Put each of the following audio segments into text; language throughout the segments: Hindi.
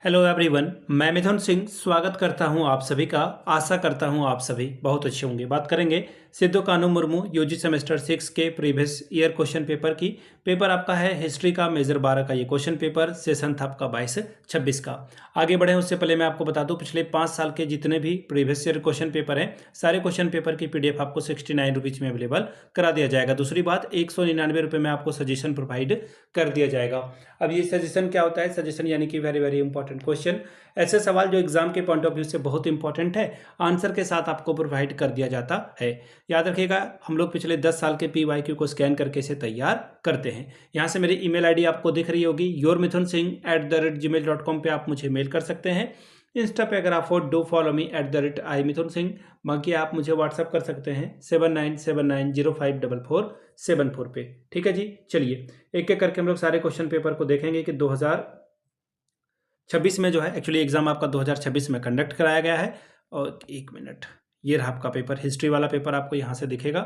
हेलो एवरीवन, मैं मिथुन सिंह स्वागत करता हूं आप सभी का। आशा करता हूं आप सभी बहुत अच्छे होंगे। बात करेंगे सिद्धू कान्हू मुर्मू यूजी सेमेस्टर 6 के प्रीवियस ईयर क्वेश्चन पेपर की। पेपर आपका है हिस्ट्री का मेजर 12 का ये क्वेश्चन पेपर। सेशन था आपका 22-26 का। आगे बढ़े उससे पहले मैं आपको बता दूं, पिछले 5 साल के जितने भी प्रीवियस ईयर क्वेश्चन पेपर हैं, सारे क्वेश्चन पेपर की पीडीएफ आपको 69 रुपीज़ में अवेलेबल करा दिया जाएगा। दूसरी बात, 199 रुपये में आपको सजेशन प्रोवाइड कर दिया जाएगा। अब ये सजेशन क्या होता है? सजेशन यानी कि वेरी वेरी इंपॉर्टेंट क्वेश्चन, ऐसे सवाल जो एग्जाम के पॉइंट ऑफ व्यू से बहुत इंपॉर्टेंट है, आंसर के साथ आपको प्रोवाइड कर दिया जाता है। याद रखिएगा, हम लोग पिछले 10 साल के PYQ को स्कैन करके इसे तैयार करते हैं। यहाँ से मेरी ईमेल आईडी आपको दिख रही होगी, yourmithunsingh@gmail.com पे आप मुझे मेल कर सकते हैं। इंस्टा पे अगर आप डू फॉलो मी @imithunsingh। बाकी आप मुझे व्हाट्सअप कर सकते हैं 7979054474 पे। ठीक है जी, चलिए एक एक करके हम लोग सारे क्वेश्चन पेपर को देखेंगे कि 2026 में जो है, एक्चुअली एग्जाम आपका 2026 में कंडक्ट कराया गया है। और एक मिनट, ये रहा आपका पेपर, हिस्ट्री वाला पेपर आपको यहाँ से दिखेगा।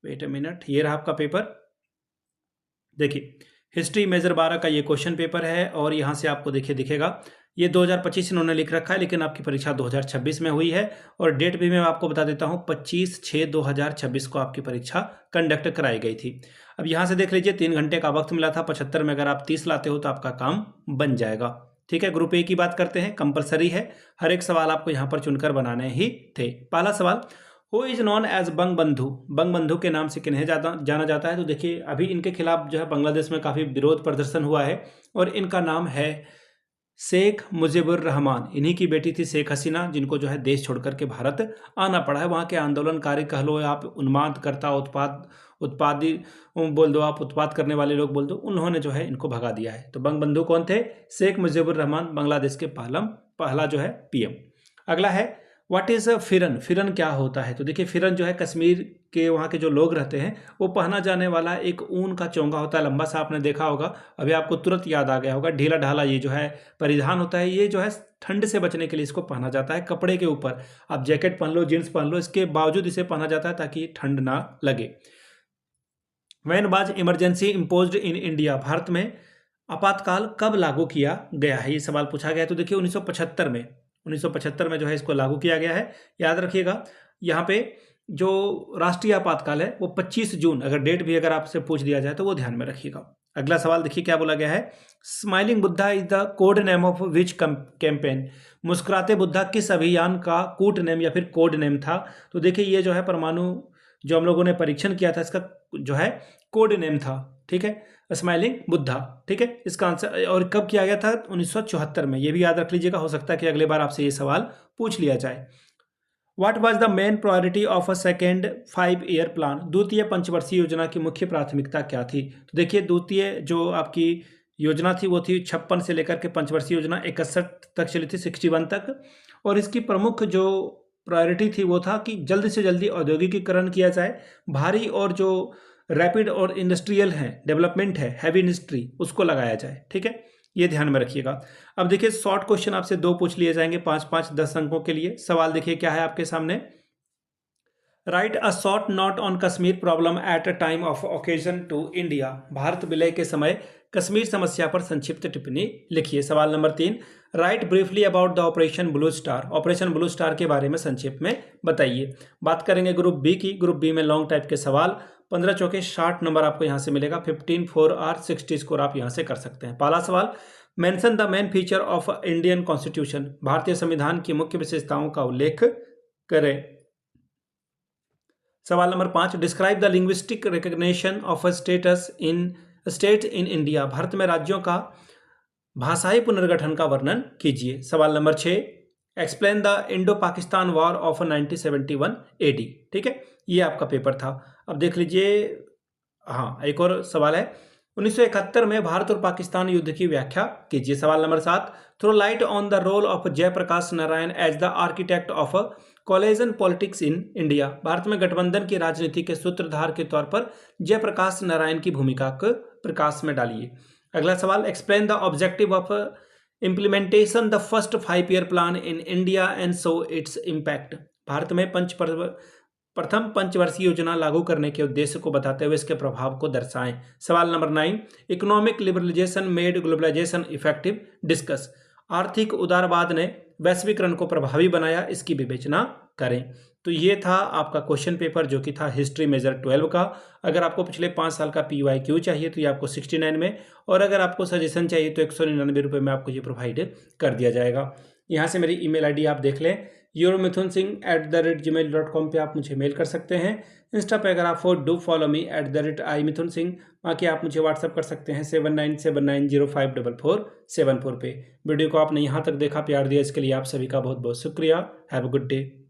वेट अ मिनट, ये रहा आपका पेपर। देखिए, हिस्ट्री मेजर 12 का ये क्वेश्चन पेपर है और यहाँ से आपको देखिए दिखेगा। ये 2025 इन्होंने लिख रखा है, लेकिन आपकी परीक्षा 2026 में हुई है। और डेट भी मैं आपको बता देता हूँ, 25/6/2026 को आपकी परीक्षा कंडक्ट कराई गई थी। अब यहाँ से देख लीजिए, 3 घंटे का वक्त मिला था। 75 में अगर आप 30 लाते हो तो आपका काम बन जाएगा। ठीक है, ग्रुप ए की बात करते हैं, कंपलसरी है, हर एक सवाल आपको यहाँ पर चुनकर बनाने ही थे। पहला सवाल, who is known as Bangabandhu. Bangabandhu के नाम से किन्हें जाना जाता है? तो देखिए, अभी इनके खिलाफ जो है बांग्लादेश में काफ़ी विरोध प्रदर्शन हुआ है और इनका नाम है शेख मुजीबुर रहमान। इन्हीं की बेटी थी शेख हसीना, जिनको जो है देश छोड़ करके भारत आना पड़ा है। वहाँ के आंदोलनकारी कह लो, आप उन्मादकर्ता, उत्पादी बोल दो, आप उत्पाद करने वाले लोग बोल दो, उन्होंने जो है इनको भगा दिया है। तो बंगबंधु कौन थे? शेख मुजीबुर रहमान, बांग्लादेश के पहला जो है PM। अगला है, व्हाट इज फिरन। फिरन क्या होता है? तो देखिए, फिरन जो है कश्मीर के वहाँ के जो लोग रहते हैं, वो पहना जाने वाला एक ऊन का चोंगा होता है, लंबा सा, आपने देखा होगा। अभी आपको तुरंत याद आ गया होगा, ढीला ढाला ये जो है परिधान होता है। ये जो है ठंड से बचने के लिए इसको पहना जाता है। कपड़े के ऊपर आप जैकेट पहन लो, जींस पहन लो, इसके बावजूद इसे पहना जाता है ताकि ठंड ना लगे। When was emergency imposed in India. Bharat में आपातकाल कब लागू किया गया है? ये सवाल पूछा गया है। तो देखिए, 1975 में, 1975 में जो है इसको लागू किया गया है। याद रखिएगा, यहाँ पे जो राष्ट्रीय आपातकाल है वो 25 जून, अगर डेट भी अगर आपसे पूछ दिया जाए तो वो ध्यान में रखिएगा। अगला सवाल देखिए क्या बोला गया है, smiling Buddha is the code name of which campaign. मुस्कुराते बुद्धा किस अभियान का कूट नेम या फिर कोड नेम था? तो देखिए, ये जो है परमाणु जो हम लोगों ने परीक्षण किया था, इसका जो है कोड नेम था। ठीक है, स्माइलिंग बुद्धा। ठीक है, इसका आंसर, और कब किया गया था? 1974 में। ये भी याद रख लीजिएगा, हो सकता है कि अगले बार आपसे ये सवाल पूछ लिया जाए। What was the main priority of a second five year plan. द्वितीय पंचवर्षीय योजना की मुख्य प्राथमिकता क्या थी? तो देखिए, द्वितीय जो आपकी योजना थी वो थी 56 से लेकर के पंचवर्षीय योजना 61 तक चली थी, 61 तक। और इसकी प्रमुख जो प्रायोरिटी थी वो था कि जल्द से जल्दी औद्योगिकीकरण किया जाए, भारी और जो रैपिड और इंडस्ट्रियल है डेवलपमेंट है, हैवी इंडस्ट्री, उसको लगाया जाए। ठीक है, ये ध्यान में रखिएगा। अब देखिए, शॉर्ट क्वेश्चन आपसे 2 पूछ लिए जाएंगे, 5-5 10 अंकों के लिए। सवाल देखिए क्या है आपके सामने, write a short note on Kashmir problem at a time of occasion to India. Bharat विलय के समय कश्मीर समस्या पर संक्षिप्त टिप्पणी लिखिए। सवाल number 3, right briefly about the operation blue star. Operation blue star के बारे में संक्षिप्त में बताइए। बात करेंगे ग्रुप बी की। ग्रुप बी में लॉन्ग टाइप के सवाल, 15 चौके 60 नंबर आपको यहाँ से मिलेगा। 15 4 और 60 स्कोर आप यहाँ से कर सकते हैं। पहला सवाल, mention the main feature of Indian constitution. भारतीय संविधान की मुख्य विशेषताओं का उल्लेख करें। सवाल number 5, describe the linguistic recognition of a state in India. Bharat में राज्यों का भाषाई पुनर्गठन का वर्णन कीजिए। सवाल number 6, explain the Indo Pakistan war of 1971 AD। ठीक है, ये आपका पेपर था। अब देख लीजिए, हाँ, एक और सवाल है, 1971 में भारत और पाकिस्तान युद्ध की व्याख्या कीजिए। सवाल number 7, throw light on the role of Jayaprakash Narayan as the architect of coalition politics in India. Bharat में गठबंधन की राजनीति के सूत्रधार के तौर पर जयप्रकाश नारायण की भूमिका को प्रकाश में डालिए। अगला सवाल, explain the objective of implementation the first five year plan in India and show its impact. Bharat में प्रथम पंचवर्षीय योजना लागू करने के उद्देश्य को बताते हुए इसके प्रभाव को दर्शाएं। सवाल number 9, economic liberalisation made globalisation effective, discuss. आर्थिक उदारवाद ने वैश्वीकरण को प्रभावी बनाया, इसकी विवेचना करें। तो ये था आपका क्वेश्चन पेपर जो कि था हिस्ट्री मेजर 12 का। अगर आपको पिछले 5 साल का PYQ चाहिए तो ये आपको 69 में, और अगर आपको सजेशन चाहिए तो 199 रुपये में आपको ये प्रोवाइड कर दिया जाएगा। यहाँ से मेरी ईमेल आईडी आप देख लें, yourmithunsingh@gmail.com पे आप मुझे मेल कर सकते हैं। इंस्टा पे अगर आप डू फॉलो मी @imithunsingh, बाकी आप मुझे व्हाट्सअप कर सकते हैं 7979054474 पे। वीडियो को आपने यहाँ तक देखा, प्यार दिया, इसके लिए आप सभी का बहुत बहुत शुक्रिया। Have a good day.